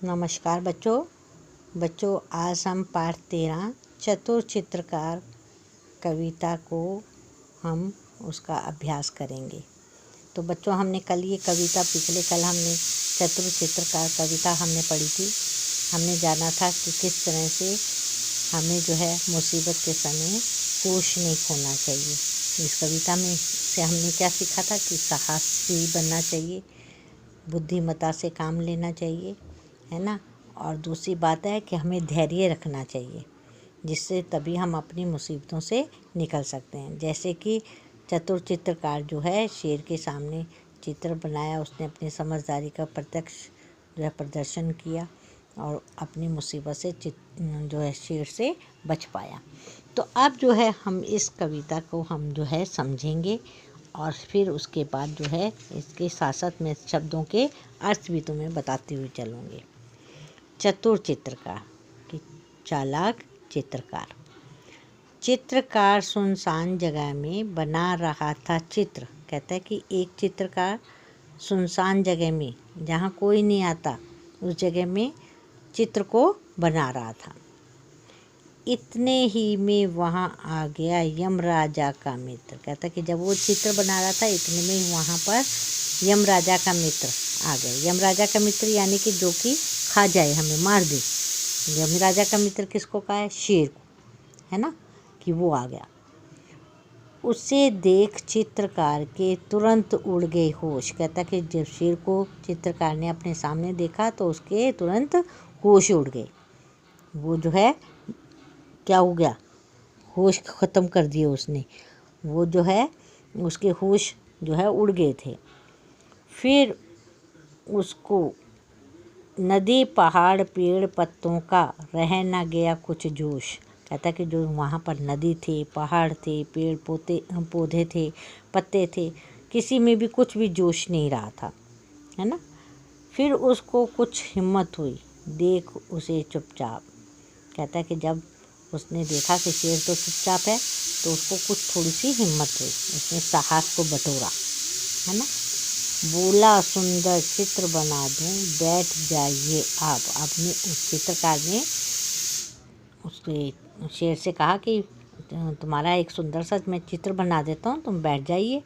नमस्कार बच्चों आज हम पाठ 13 चतुर चित्रकार कविता को हम उसका अभ्यास करेंगे। तो बच्चों हमने कल ये कविता कल हमने चतुर चित्रकार कविता हमने पढ़ी थी। हमने जाना था कि किस तरह से हमें जो है मुसीबत के समय होश नहीं खोना चाहिए। इस कविता में से हमने क्या सीखा था कि साहसी बनना चाहिए, बुद्धिमत्ता से काम लेना चाहिए, है ना। और दूसरी बात है कि हमें धैर्य रखना चाहिए, जिससे तभी हम अपनी मुसीबतों से निकल सकते हैं। जैसे कि चतुर चित्रकार जो है शेर के सामने चित्र बनाया, उसने अपनी समझदारी का प्रत्यक्ष जो है प्रदर्शन किया और अपनी मुसीबत से जो है शेर से बच पाया। तो अब जो है हम इस कविता को हम जो है समझेंगे और फिर उसके बाद जो है इसके साथ साथ में शब्दों के अर्थ भी तुम्हें बताते हुए चलूँगी। चतुर चित्रकार कि चालाक चित्रकार सुनसान जगह में बना रहा था चित्र। कहता है कि एक चित्रकार सुनसान जगह में, जहाँ कोई नहीं आता, उस जगह में चित्र को बना रहा था। इतने ही में वहाँ आ गया यमराजा का मित्र। कहता कि जब वो चित्र बना रहा था इतने में वहाँ पर यमराजा का मित्र आ गए। यमराजा का मित्र यानी कि जो कि खा जाए, हमें मार दे। यमराजा का मित्र किसको कहा है? शेर को, है ना, कि वो आ गया। उसे देख चित्रकार के तुरंत उड़ गए होश। कहता कि जब शेर को चित्रकार ने अपने सामने देखा तो उसके तुरंत होश उड़ गए। वो जो है क्या हो गया? होश ख़त्म कर दिए उसने। वो जो है उसके होश जो है उड़ गए थे। फिर उसको नदी, पहाड़, पेड़, पत्तों का रह न गया कुछ जोश। कहता कि जो वहाँ पर नदी थे, पहाड़ थे, पेड़ पौधे थे, पत्ते थे, किसी में भी कुछ भी जोश नहीं रहा था, है ना। फिर उसको कुछ हिम्मत हुई, देख उसे चुपचाप। कहता है कि जब उसने देखा कि शेर तो चुपचाप है तो उसको कुछ थोड़ी सी हिम्मत हुई, उसने साहस को बटोरा, है ना। बोला सुंदर चित्र बना दूं, बैठ जाइए आप। आपने उस चित्रकार ने उसके शेर से कहा कि तुम्हारा एक सुंदर सा मैं चित्र बना देता हूँ, तुम बैठ जाइए।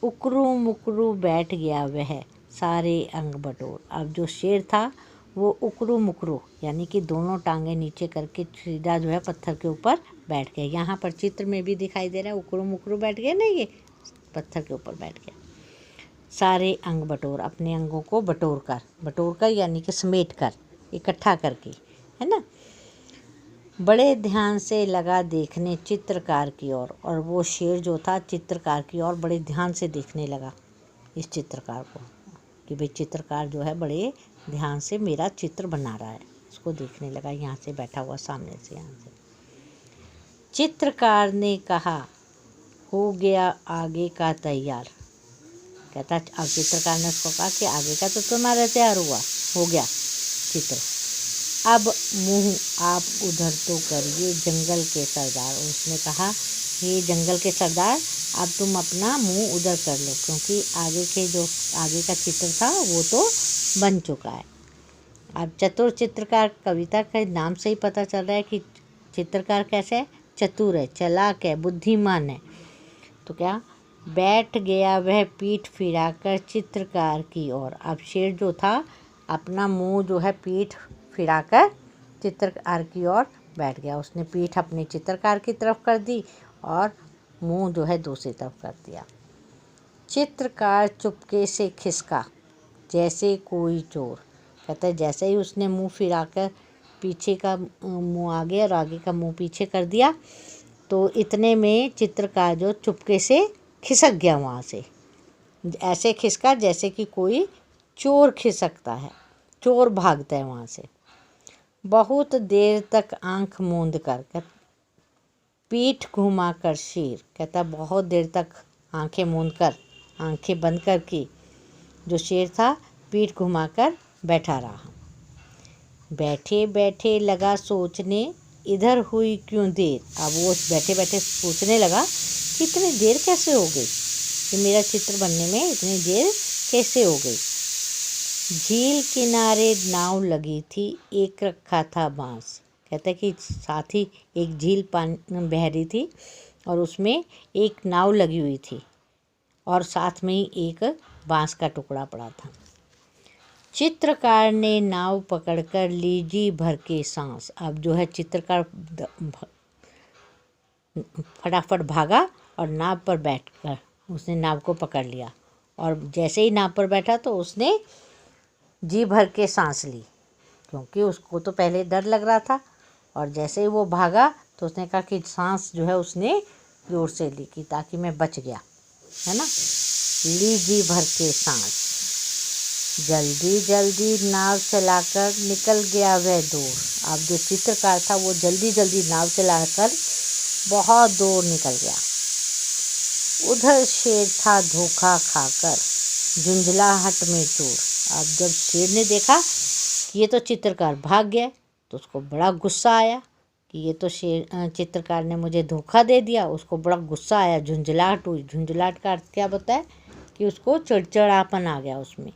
उकरू मुकरू बैठ गया वह, सारे अंग बटोर। अब जो शेर था वो उकरू मुकरू यानी कि दोनों टांगे नीचे करके सीधा जो है पत्थर के ऊपर बैठ गया। यहाँ पर चित्र में भी दिखाई दे रहा है उकरू मुकरू बैठ गया ना, ये पत्थर के ऊपर बैठ गया। सारे अंग बटोर, अपने अंगों को बटोर कर यानी कि समेट कर, इकट्ठा करके, है ना। बड़े ध्यान से लगा देखने चित्रकार की ओर, और वो शेर जो था चित्रकार की ओर बड़े ध्यान से देखने लगा इस चित्रकार को, कि भाई चित्रकार जो है बड़े ध्यान से मेरा चित्र बना रहा है। उसको देखने लगा यहाँ से बैठा हुआ, सामने से, यहाँ से। चित्रकार ने कहा, हो गया आगे का तैयार। कहता अब चित्रकार ने उसको कहा कि आगे का तो तुम्हारा तैयार हुआ, हो गया चित्र। अब मुँह आप उधर तो करिए जंगल के सरदार। उसने कहा, हे जंगल के सरदार, अब तुम अपना मुँह उधर कर लो, क्योंकि आगे का चित्र था वो तो बन चुका है। अब चतुर चित्रकार कविता के नाम से ही पता चल रहा है कि चित्रकार कैसे है? चतुर है, चालाक है, बुद्धिमान है। तो क्या, बैठ गया वह पीठ फिराकर चित्रकार की ओर। अब शेर जो था अपना मुंह जो है पीठ फिराकर चित्रकार की ओर बैठ गया। उसने पीठ अपने चित्रकार की तरफ कर दी और मुंह जो है दूसरी तरफ कर दिया। चित्रकार चुपके से खिसका जैसे कोई चोर। कहता है जैसे ही उसने मुंह फिराकर पीछे का मुंह आगे और आगे का मुंह पीछे कर दिया तो इतने में चित्रकार जो चुपके से खिसक गया वहाँ से। ऐसे खिसका जैसे कि कोई चोर खिसकता है, चोर भागता है वहाँ से। बहुत देर तक आंख मूंद कर, पीठ घुमाकर शेर। कहता बहुत देर तक आंखें मूंद कर, आंखें बंद करके जो शेर था पीठ घुमाकर बैठा रहा। बैठे बैठे लगा सोचने, इधर हुई क्यों देर। अब वो बैठे बैठे सोचने लगा कि इतनी देर कैसे हो गई, कि मेरा चित्र बनने में इतनी देर कैसे हो गई। झील किनारे नाव लगी थी, एक रखा था बांस। कहता है कि साथ ही एक झील पानी बह रही थी और उसमें एक नाव लगी हुई थी और साथ में ही एक बांस का टुकड़ा पड़ा था। चित्रकार ने नाव पकड़कर ली जी भर के सांस। अब जो है चित्रकार फटाफट भागा और नाव पर बैठकर उसने नाव को पकड़ लिया और जैसे ही नाव पर बैठा तो उसने जी भर के सांस ली, क्योंकि उसको तो पहले डर लग रहा था। और जैसे ही वो भागा तो उसने कहा कि सांस जो है उसने जोर से ली कि ताकि मैं बच गया, है ना। ली जी भर के सांस। जल्दी जल्दी नाव चलाकर निकल गया वह दूर। अब जो चित्रकार था वो जल्दी जल्दी नाव चलाकर बहुत दूर निकल गया। उधर शेर था धोखा खाकर झुंझलाहट में चूर। अब जब शेर ने देखा कि ये तो चित्रकार भाग गया तो उसको बड़ा गुस्सा आया कि ये तो चित्रकार ने मुझे धोखा दे दिया। उसको बड़ा गुस्सा आया, झुंझलाहट हुई। झुंझलाहट का अर्थ क्या होता है कि उसको चिड़चिड़ापन आ गया उसमें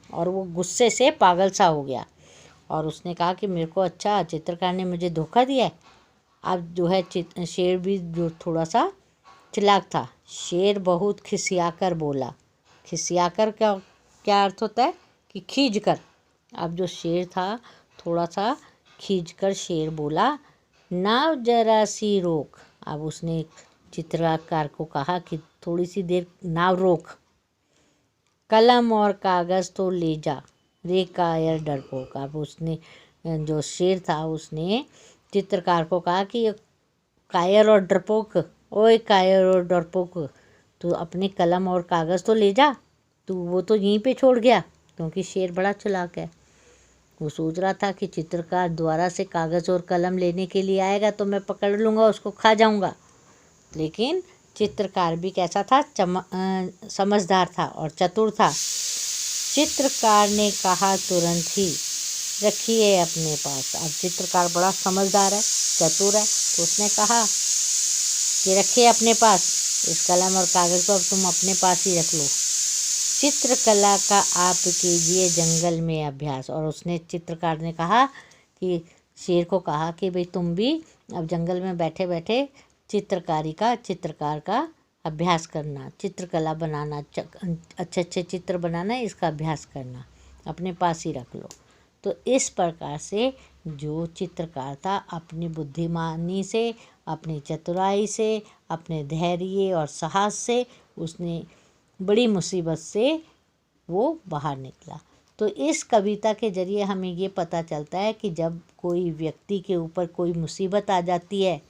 और वो गुस्से से पागल सा हो गया और उसने कहा कि मेरे को अच्छा चित्रकार ने मुझे धोखा दिया है। अब जो है शेर भी जो थोड़ा सा चालाक था। शेर बहुत खिसियाकर बोला। खिसियाकर क्या क्या अर्थ होता है कि खींच कर। अब जो शेर था थोड़ा सा खींचकर शेर बोला, नाव जरा सी रोक। अब उसने चित्रकार को कहा कि थोड़ी सी देर नाव रोक, कलम और कागज़ तो ले जा रे कायर डरपोक। अब उसने जो शेर था उसने चित्रकार को कहा कि कायर और डरपोक, ओए कायर और डरपोक, तो अपने कलम और कागज़ तो ले जा, तो वो तो यहीं पे छोड़ गया क्योंकि शेर बड़ा चालाक है। वो सोच रहा था कि चित्रकार दोबारा से कागज़ और कलम लेने के लिए आएगा तो मैं पकड़ लूँगा, उसको खा जाऊँगा। लेकिन चित्रकार भी कैसा था, समझदार था और चतुर था। चित्रकार ने कहा तुरंत ही, रखिए अपने पास। अब चित्रकार बड़ा समझदार है, चतुर है, तो उसने कहा कि रखिए अपने पास इस कलम और कागज़ को, अब तुम अपने पास ही रख लो। चित्रकला का आप कीजिए जंगल में अभ्यास। और उसने चित्रकार ने कहा कि शेर को कहा कि भाई तुम भी अब जंगल में बैठे बैठे चित्रकार का अभ्यास करना, चित्रकला बनाना, अच्छे अच्छे चित्र बनाना, इसका अभ्यास करना, अपने पास ही रख लो। तो इस प्रकार से जो चित्रकार था अपनी बुद्धिमानी से, अपनी चतुराई से, अपने धैर्य और साहस से उसने बड़ी मुसीबत से वो बाहर निकला। तो इस कविता के ज़रिए हमें ये पता चलता है कि जब कोई व्यक्ति के ऊपर कोई मुसीबत आ जाती है,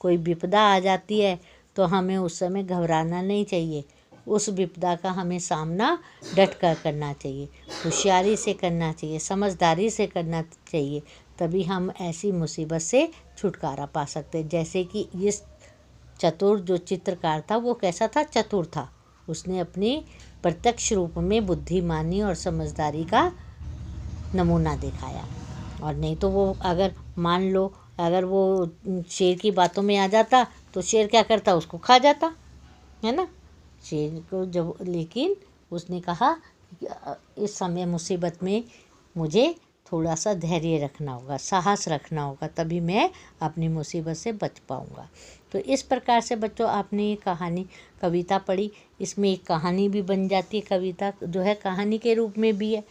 कोई विपदा आ जाती है, तो हमें उस समय घबराना नहीं चाहिए। उस विपदा का हमें सामना डट कर करना चाहिए, होशियारी से करना चाहिए, समझदारी से करना चाहिए, तभी हम ऐसी मुसीबत से छुटकारा पा सकते हैं। जैसे कि इस चतुर जो चित्रकार था वो कैसा था, चतुर था। उसने अपनी प्रत्यक्ष रूप में बुद्धिमानी और समझदारी का नमूना दिखाया। और नहीं तो वो अगर मान लो अगर वो शेर की बातों में आ जाता तो शेर क्या करता, उसको खा जाता, है ना। शेर को जब, लेकिन उसने कहा इस समय मुसीबत में मुझे थोड़ा सा धैर्य रखना होगा, साहस रखना होगा, तभी मैं अपनी मुसीबत से बच पाऊँगा। तो इस प्रकार से बच्चों आपने ये कविता पढ़ी, इसमें एक कहानी भी बन जाती है। कविता जो है कहानी के रूप में भी है,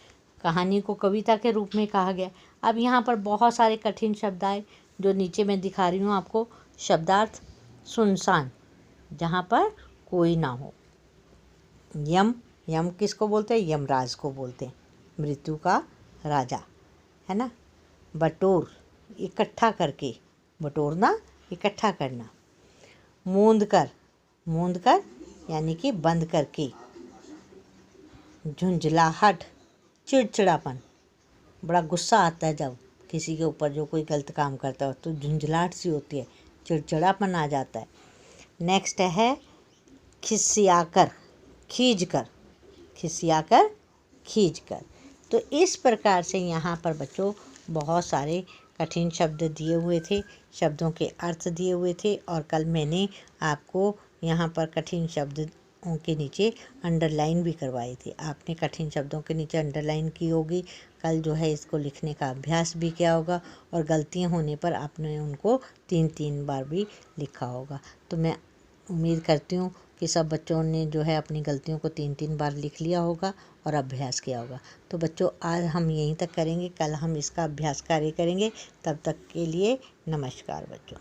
कहानी को कविता के रूप में कहा गया। अब यहाँ पर बहुत सारे कठिन शब्द आए जो नीचे मैं दिखा रही हूँ आपको। शब्दार्थ, सुनसान, जहाँ पर कोई ना हो। यम, यम किसको बोलते हैं, यमराज को बोलते हैं, मृत्यु का राजा, है ना। बटोर, इकट्ठा करके, बटोरना, इकट्ठा करना। मूंद कर, मूंद कर यानी कि बंद करके। झुंझलाहट, चिड़चिड़ापन, बड़ा गुस्सा आता है जब किसी के ऊपर जो कोई गलत काम करता है तो झुंझलाहट सी होती है, चिड़चिड़ापन आ जाता है। नेक्स्ट है खिसियाकर, खींच कर, खिसियाकर, खींच कर। तो इस प्रकार से यहाँ पर बच्चों बहुत सारे कठिन शब्द दिए हुए थे, शब्दों के अर्थ दिए हुए थे। और कल मैंने आपको यहाँ पर कठिन शब्द के नीचे अंडरलाइन भी करवाई थी। आपने कठिन शब्दों के नीचे अंडरलाइन की होगी। कल जो है इसको लिखने का अभ्यास भी किया होगा और गलतियां होने पर आपने उनको 3-3 बार भी लिखा होगा। तो मैं उम्मीद करती हूँ कि सब बच्चों ने जो है अपनी गलतियों को 3-3 बार लिख लिया होगा और अभ्यास किया होगा। तो बच्चों आज हम यहीं तक करेंगे, कल हम इसका अभ्यास कार्य करेंगे। तब तक के लिए नमस्कार बच्चों।